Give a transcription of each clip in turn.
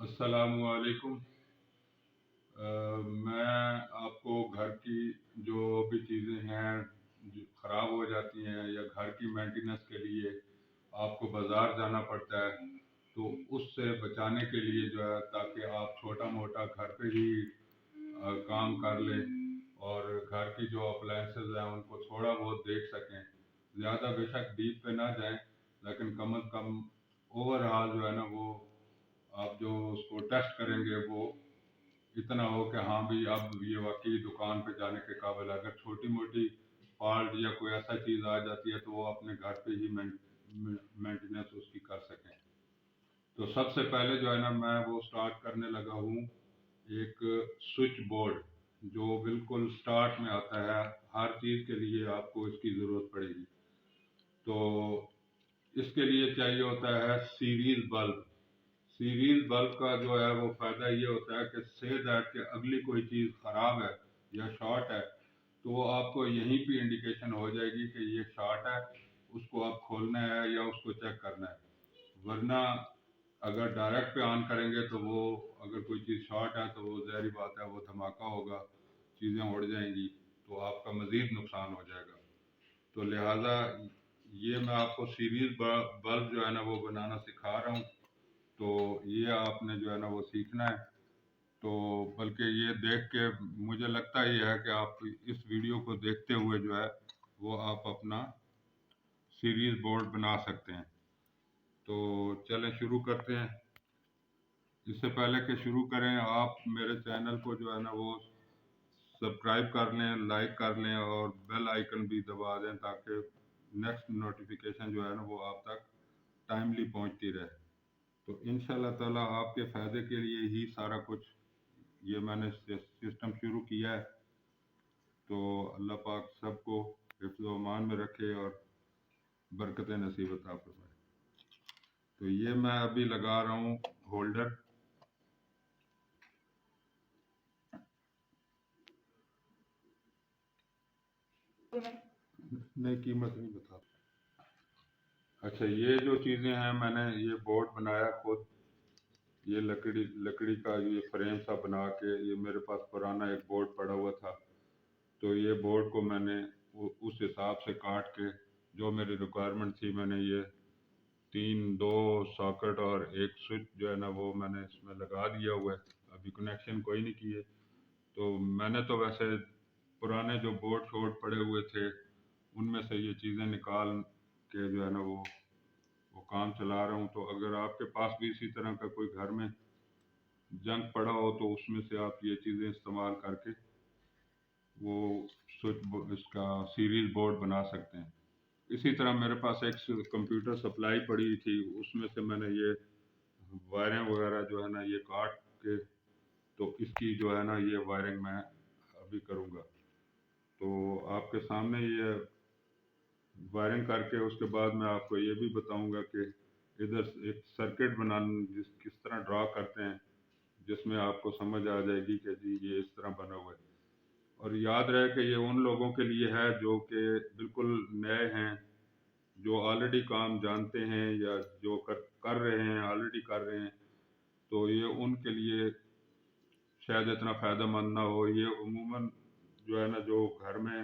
السلام علیکم۔ میں آپ کو گھر کی جو بھی چیزیں ہیں جو خراب ہو جاتی ہیں یا گھر کی مینٹیننس کے لیے آپ کو بازار جانا پڑتا ہے، تو اس سے بچانے کے لیے جو ہے تاکہ آپ چھوٹا موٹا گھر پہ ہی کام کر لیں اور گھر کی جو اپلائنسز ہیں ان کو تھوڑا بہت دیکھ سکیں، زیادہ بے شک ڈیپ پہ نہ جائیں، لیکن کم از کم اوور آل جو ہے نا وہ آپ جو اس کو ٹیسٹ کریں گے وہ اتنا ہو کہ ہاں بھی اب یہ واقعی دکان پہ جانے کے قابل ہے۔ اگر چھوٹی موٹی فالٹ یا کوئی ایسا چیز آ جاتی ہے تو وہ اپنے گھر پہ ہی مینٹیننس اس کی کر سکیں۔ تو سب سے پہلے جو ہے نا میں وہ سٹارٹ کرنے لگا ہوں ایک سوئچ بورڈ جو بالکل سٹارٹ میں آتا ہے، ہر چیز کے لیے آپ کو اس کی ضرورت پڑے گی۔ تو اس کے لیے چاہیے ہوتا ہے سیریز بلب۔ سیریز بلب کا جو ہے وہ فائدہ یہ ہوتا ہے کہ سے دیٹ کہ اگلی کوئی چیز خراب ہے یا شارٹ ہے تو وہ آپ کو یہیں پہ انڈیکیشن ہو جائے گی کہ یہ شارٹ ہے، اس کو آپ کھولنا ہے یا اس کو چیک کرنا ہے۔ ورنہ اگر ڈائریکٹ پہ آن کریں گے تو وہ اگر کوئی چیز شارٹ ہے تو وہ ظاہری بات ہے وہ دھماکہ ہوگا، چیزیں اڑ جائیں گی تو آپ کا مزید نقصان ہو جائے گا۔ تو لہٰذا یہ میں آپ کو سیریز بلب جو ہے نا وہ بنانا سکھا رہا ہوں، تو یہ آپ نے جو ہے نا وہ سیکھنا ہے۔ تو بلکہ یہ دیکھ کے مجھے لگتا یہ ہے کہ آپ اس ویڈیو کو دیکھتے ہوئے جو ہے وہ آپ اپنا سیریز بورڈ بنا سکتے ہیں۔ تو چلیں شروع کرتے ہیں۔ اس سے پہلے کہ شروع کریں آپ میرے چینل کو جو ہے نا وہ سبسکرائب کر لیں، لائک کر لیں اور بیل آئیکن بھی دبا دیں تاکہ نیکسٹ نوٹیفیکیشن جو ہے نا وہ آپ تک ٹائملی پہنچتی رہے۔ تو انشاءاللہ تعالیٰ آپ کے فائدے کے لیے ہی سارا کچھ یہ میں نے سسٹم شروع کیا ہے۔ تو اللہ پاک سب کو حفظ و امان میں رکھے اور برکت نصیب عطا فرمائے۔ تو یہ میں ابھی لگا رہا ہوں ہولڈر۔ نہیں قیمت نہیں بتا۔ اچھا یہ جو چیزیں ہیں میں نے یہ بورڈ بنایا خود، یہ لکڑی کا یہ فریم سا بنا کے، یہ میرے پاس پرانا ایک بورڈ پڑا ہوا تھا تو یہ بورڈ کو میں نے اس حساب سے کاٹ کے جو میری ریکوائرمنٹ تھی میں نے یہ 2 ساکٹ اور ایک سوئچ جو ہے نا وہ میں نے اس میں لگا دیا ہوا ہے، ابھی کنیکشن کوئی نہیں کیے۔ تو میں نے تو ویسے پرانے جو بورڈ شورڈ پڑے ہوئے تھے ان میں سے یہ چیزیں نکال کے جو ہے نا وہ کام چلا رہا ہوں۔ تو اگر آپ کے پاس بھی اسی طرح کا کوئی گھر میں جنگ پڑا ہو تو اس میں سے آپ یہ چیزیں استعمال کر کے وہ اس کا سیریز بورڈ بنا سکتے ہیں۔ اسی طرح میرے پاس ایک کمپیوٹر سپلائی پڑی تھی، اس میں سے میں نے یہ وائریں وغیرہ جو ہے نا یہ کاٹ کے تو اس کی جو ہے نا یہ وائرنگ میں ابھی کروں گا۔ تو آپ کے سامنے یہ وائرنگ کر کے اس کے بعد میں آپ کو یہ بھی بتاؤں گا کہ ادھر ایک سرکٹ بنانا کس طرح ڈرا کرتے ہیں جس میں آپ کو سمجھ آ جائے گی کہ جی یہ اس طرح بنا ہوا ہے۔ اور یاد رہے کہ یہ ان لوگوں کے لیے ہے جو کہ بالکل نئے ہیں، جو آلریڈی کام جانتے ہیں یا جو کر رہے ہیں آلریڈی کر رہے ہیں، تو یہ ان کے لیے شاید اتنا فائدہ مند نہ ہو۔ یہ عموماً جو ہے نا جو گھر میں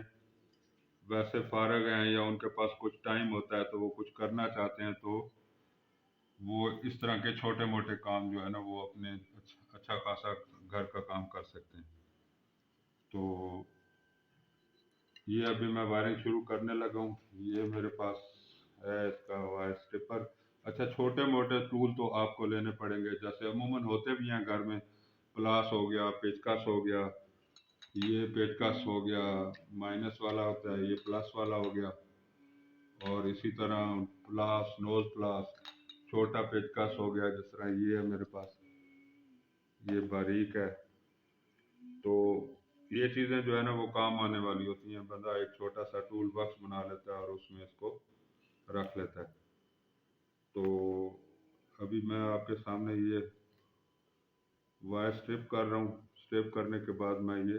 ویسے فارغ ہیں یا ان کے پاس کچھ ٹائم ہوتا ہے تو وہ کچھ کرنا چاہتے ہیں تو وہ اس طرح کے چھوٹے موٹے کام جو ہے نا وہ اپنے اچھا خاصا گھر کا کام کر سکتے ہیں۔ تو یہ ابھی میں وائرنگ شروع کرنے لگا ہوں۔ یہ میرے پاس ہے اس کا وائر اسٹیپر۔ اچھا چھوٹے موٹے ٹول تو آپ کو لینے پڑیں گے، جیسے عموماً ہوتے بھی ہیں گھر میں، پلاس ہو گیا، پیچکس ہو گیا، یہ پیچکس ہو گیا مائنس والا ہوتا ہے، یہ پلس والا ہو گیا، اور اسی طرح پلاس، نوز پلاس، چھوٹا پیچکس ہو گیا، جس طرح یہ ہے میرے پاس، یہ باریک ہے۔ تو یہ چیزیں جو ہے نا وہ کام آنے والی ہوتی ہیں، بندہ ایک چھوٹا سا ٹول باکس بنا لیتا ہے اور اس میں اس کو رکھ لیتا ہے۔ تو ابھی میں آپ کے سامنے یہ وائر اسٹرپ کر رہا ہوں، اسٹرپ کرنے کے بعد میں یہ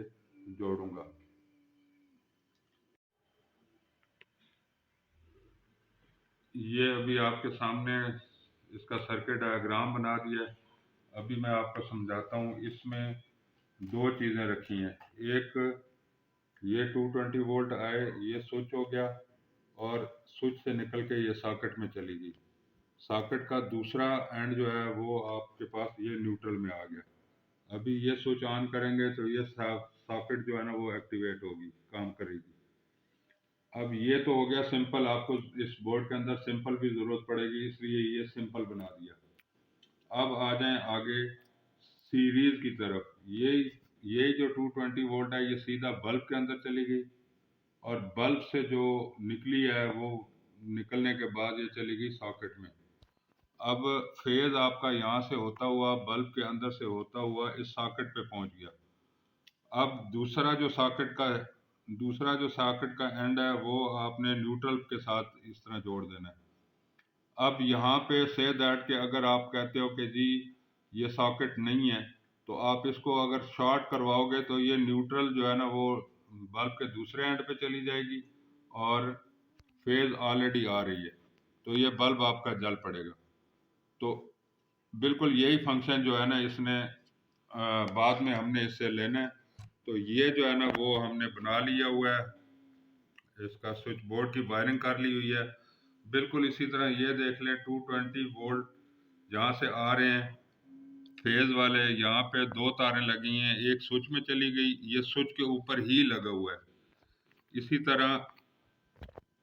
جوڑوں گا۔ یہ ابھی آپ کے سامنے اس کا سرکٹ ڈایاگرام بنا دیا ہے۔ ابھی میں آپ کو سمجھاتا ہوں. اس میں دو چیزیں رکھی ہیں. ایک یہ 220 وولٹ آئے، یہ سوئچ ہو گیا اور سوئچ سے نکل کے یہ ساکٹ میں چلی گئی. ساکٹ کا دوسرا اینڈ جو ہے وہ آپ کے پاس یہ نیوٹرل میں آ گیا. ابھی یہ سوئچ آن کریں گے تو یہ ساکٹ جو ہے نا وہ ایکٹیویٹ ہوگی، کام کرے گی. اب یہ تو ہو گیا سمپل. آپ کو اس بورڈ کے اندر سمپل بھی ضرورت پڑے گی، اس لیے یہ سمپل بنا دیا. اب آ جائیں آگے سیریز کی طرف. یہ جو 220 وولٹ ہے یہ سیدھا بلب کے اندر چلی گئی اور بلب سے جو نکلی ہے وہ نکلنے کے بعد یہ چلی گئی ساکٹ میں. اب فیز آپ کا یہاں سے ہوتا ہوا بلب کے اندر سے ہوتا ہوا اس ساکٹ پہ پہنچ گیا. اب دوسرا جو ساکٹ کا اینڈ ہے وہ آپ نے نیوٹرل کے ساتھ اس طرح جوڑ دینا ہے. اب یہاں پہ سے دیٹ کہ اگر آپ کہتے ہو کہ جی یہ ساکٹ نہیں ہے تو آپ اس کو اگر شارٹ کرواؤ گے تو یہ نیوٹرل جو ہے نا وہ بلب کے دوسرے اینڈ پہ چلی جائے گی اور فیز آلریڈی آ رہی ہے تو یہ بلب آپ کا جل پڑے گا. تو بالکل یہی فنکشن جو ہے نا اس نے بعد میں ہم نے اس سے لینا ہے. تو یہ جو ہے نا وہ ہم نے بنا لیا ہوا ہے. اس کا سوئچ بورڈ کی وائرنگ کر لی ہوئی ہے. بالکل اسی طرح یہ دیکھ لیں 220 وولٹ جہاں سے آ رہے ہیں فیز والے، یہاں پہ دو تاریں لگی ہیں، ایک سوئچ میں چلی گئی، یہ سوئچ کے اوپر ہی لگا ہوا ہے. اسی طرح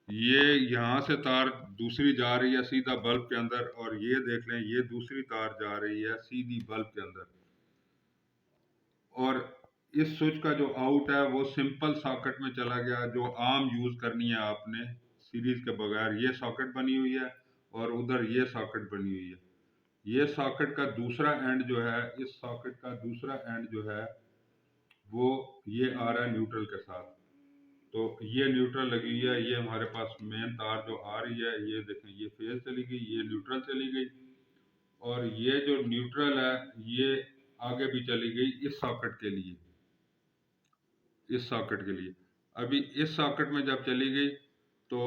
یہ یہاں سے تار دوسری جا رہی ہے سیدھا بلب کے اندر اور یہ دیکھ لیں یہ دوسری تار جا رہی ہے سیدھی بلب کے اندر. اور اس سوئچ کا جو آؤٹ ہے وہ سمپل ساکٹ میں چلا گیا جو عام یوز کرنی ہے آپ نے سیریز کے بغیر. یہ ساکٹ بنی ہوئی ہے اور ادھر یہ ساکٹ بنی ہوئی ہے. یہ ساکٹ کا دوسرا اینڈ جو ہے اس ساکٹ کا دوسرا اینڈ جو ہے وہ یہ آ رہا ہے نیوٹرل کے ساتھ. تو یہ نیوٹرل لگی ہوئی ہے. یہ ہمارے پاس مین تار جو آ رہی ہے یہ دیکھیں یہ فیز چلی گئی، یہ نیوٹرل چلی گئی اور یہ جو نیوٹرل ہے یہ آگے بھی چلی گئی اس ساکٹ کے لیے. ابھی اس ساکٹ میں جب چلی گئی تو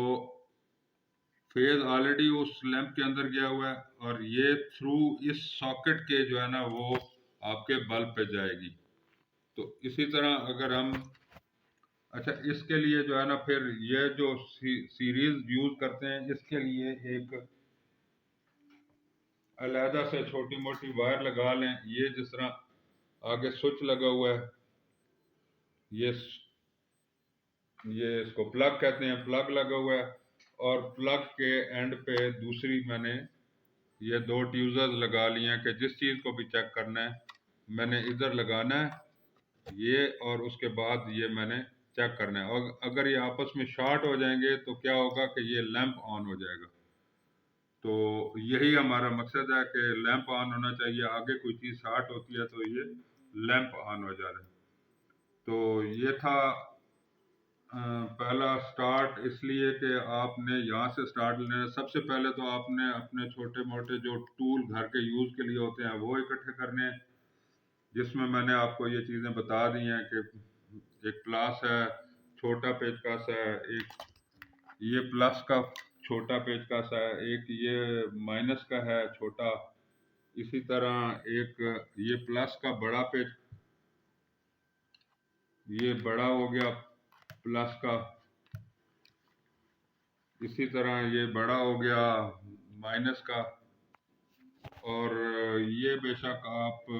فیز آلریڈی اس لیمپ کے اندر گیا ہوا ہے اور یہ تھرو اس ساکٹ کے جو ہے نا وہ آپ کے بلب پہ جائے گی. تو اسی طرح اگر ہم اچھا اس کے لیے جو ہے نا پھر یہ جو سیریز یوز کرتے ہیں اس کے لیے ایک علیحدہ سے چھوٹی موٹی وائر لگا لیں. یہ جس طرح آگے سوئچ لگا ہوا ہے یہ اس کو پلگ کہتے ہیں، پلگ لگا ہوا ہے اور پلگ کے اینڈ پہ دوسری میں نے یہ دو ٹیوزرز لگا لی ہیں کہ جس چیز کو بھی چیک کرنا ہے میں نے ادھر لگانا ہے یہ اور اس کے بعد یہ میں نے چیک کرنا ہے. اور اگر یہ آپس میں شارٹ ہو جائیں گے تو کیا ہوگا کہ یہ لیمپ آن ہو جائے گا. تو یہی ہمارا مقصد ہے کہ لیمپ آن ہونا چاہیے. آگے کوئی چیز شارٹ ہوتی ہے تو یہ لیمپ آن ہو جا رہا ہے. تو یہ تھا پہلا سٹارٹ، اس لیے کہ آپ نے یہاں سے سٹارٹ لینا ہے. سب سے پہلے تو آپ نے اپنے چھوٹے موٹے جو ٹول گھر کے یوز کے لیے ہوتے ہیں وہ اکٹھے کرنے ہیں، جس میں نے آپ کو یہ چیزیں بتا دی ہیں کہ ایک پلاس ہے، چھوٹا پیچ کس ہے، ایک یہ پلس کا چھوٹا پیچ کس ہے، ایک یہ مائنس کا ہے چھوٹا، اسی طرح ایک یہ پلس کا بڑا پیچ، یہ بڑا ہو گیا پلس کا، اسی طرح یہ بڑا ہو گیا مائنس کا. اور یہ بے شک آپ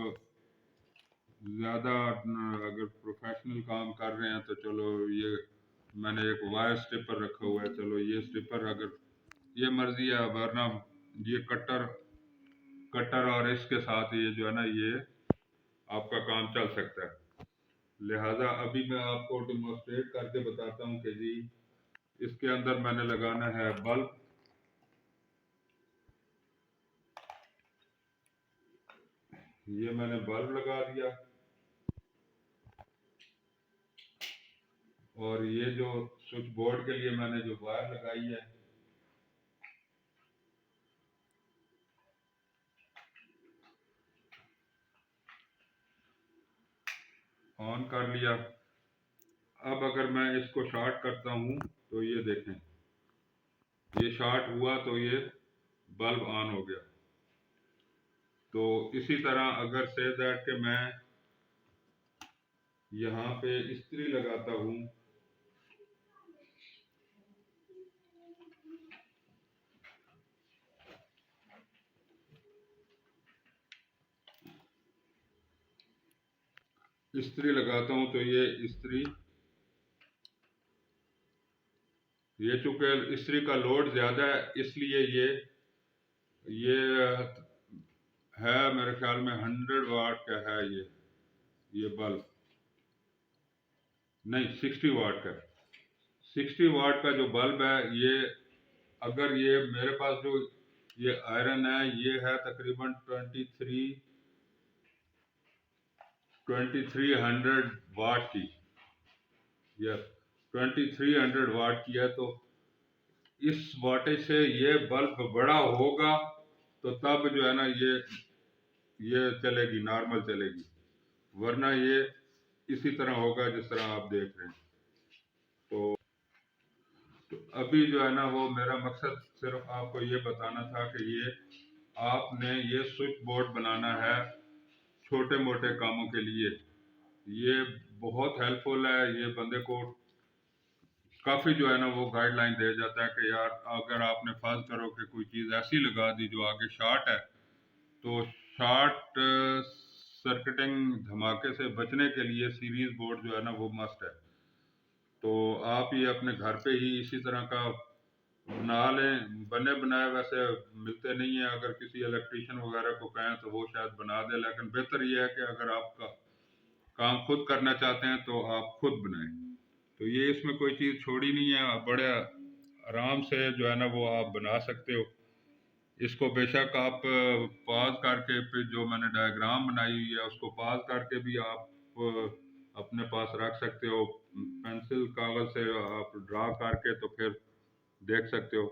زیادہ اگر پروفیشنل کام کر رہے ہیں تو چلو یہ میں نے ایک وائر سٹیپر رکھا ہوا ہے، چلو یہ سٹیپر اگر یہ مرضی ہے، ورنہ یہ کٹر اور اس کے ساتھ یہ جو ہے نا یہ آپ کا کام چل سکتا ہے. لہذا ابھی میں آپ کو ڈیمونسٹریٹ کر کے بتاتا ہوں کہ جی اس کے اندر میں نے لگانا ہے بلب. یہ میں نے بلب لگا دیا اور یہ جو سوئچ بورڈ کے لیے میں نے جو وائر لگائی ہے آن کر لیا. اب اگر میں اس کو شارٹ کرتا ہوں تو یہ دیکھیں یہ شارٹ ہوا تو یہ بلب آن ہو گیا. تو اسی طرح اگر سے دیٹ کہ میں یہاں پہ استری لگاتا ہوں، استری لگاتا ہوں تو یہ استری، یہ چونکہ استری کا لوڈ زیادہ ہے اس لیے یہ ہے میرے خیال میں 100 واٹ کا ہے یہ بلب، نہیں 60 واٹ کا، 60 واٹ کا جو بلب ہے یہ، اگر یہ میرے پاس جو یہ آئرن ہے یہ ہے تقریباً 2300 واٹ کی، یس 2300 واٹ کی ہے، تو اس واٹیج سے یہ بلب بڑا ہوگا تو تب جو ہے نا یہ چلے گی، نارمل چلے گی، ورنہ یہ اسی طرح ہوگا جس طرح آپ دیکھ رہے ہیں۔ تو ابھی جو ہے نا وہ میرا مقصد صرف آپ کو یہ بتانا تھا کہ یہ آپ نے یہ سوئچ بورڈ بنانا ہے چھوٹے موٹے کاموں کے لیے، یہ بہت ہیلپ فل ہے، یہ بندے کو کافی جو ہے نا وہ گائیڈ لائن دے جاتا ہے کہ یار اگر آپ نے فرض کرو کہ کوئی چیز ایسی لگا دی جو آگے شارٹ ہے، تو شارٹ سرکٹنگ دھماکے سے بچنے کے لیے سیریز بورڈ جو ہے نا وہ مسٹ ہے۔ تو آپ یہ اپنے گھر پہ ہی اسی طرح کا بنا لیں، بنے بنائے ویسے ملتے نہیں ہیں، اگر کسی الیکٹریشین وغیرہ کو کہیں تو وہ شاید بنا دے، لیکن بہتر یہ ہے کہ اگر آپ کا کام خود کرنا چاہتے ہیں تو آپ خود بنائیں۔ تو یہ اس میں کوئی چیز چھوڑی نہیں ہے، بڑے آرام سے جو ہے نا وہ آپ بنا سکتے ہو اس کو۔ بے شک آپ پاز کر کے پھر جو میں نے ڈائیگرام بنائی ہوئی ہے اس کو پاز کر کے بھی آپ اپنے پاس رکھ سکتے ہو، پینسل کاغذ سے آپ ڈرا کر کے تو پھر دیکھ سکتے ہو۔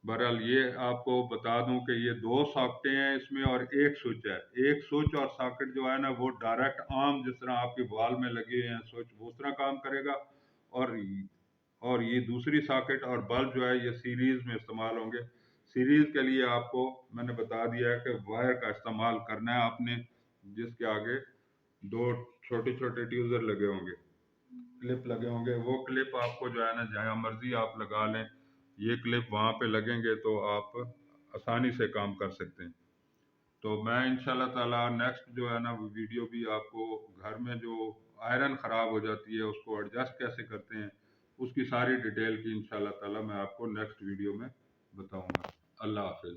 بہرحال یہ آپ کو بتا دوں کہ یہ 2 ساکٹیں ہیں اس میں اور ایک سوئچ ہے، ایک سوئچ اور ساکٹ جو ہے نا وہ ڈائریکٹ عام جس طرح آپ کی وال میں لگے ہوئے ہیں سوئچ وہ اس طرح کام کرے گا، اور یہ دوسری ساکٹ اور بلب جو ہے یہ سیریز میں استعمال ہوں گے۔ سیریز کے لیے آپ کو میں نے بتا دیا ہے کہ وائر کا استعمال کرنا ہے آپ نے، جس کے آگے 2 چھوٹے چھوٹے ٹیوزر لگے ہوں گے، کلپ لگے ہوں گے، وہ کلپ آپ کو جو ہے نا جہاں مرضی آپ لگا لیں، یہ کلپ وہاں پہ لگیں گے تو آپ آسانی سے کام کر سکتے ہیں۔ تو میں انشاءاللہ تعالیٰ نیکسٹ جو ہے نا ویڈیو بھی آپ کو گھر میں جو آئرن خراب ہو جاتی ہے اس کو ایڈجسٹ کیسے کرتے ہیں اس کی ساری ڈیٹیل کی انشاءاللہ تعالیٰ میں آپ کو نیکسٹ ویڈیو میں بتاؤں گا۔ اللہ حافظ۔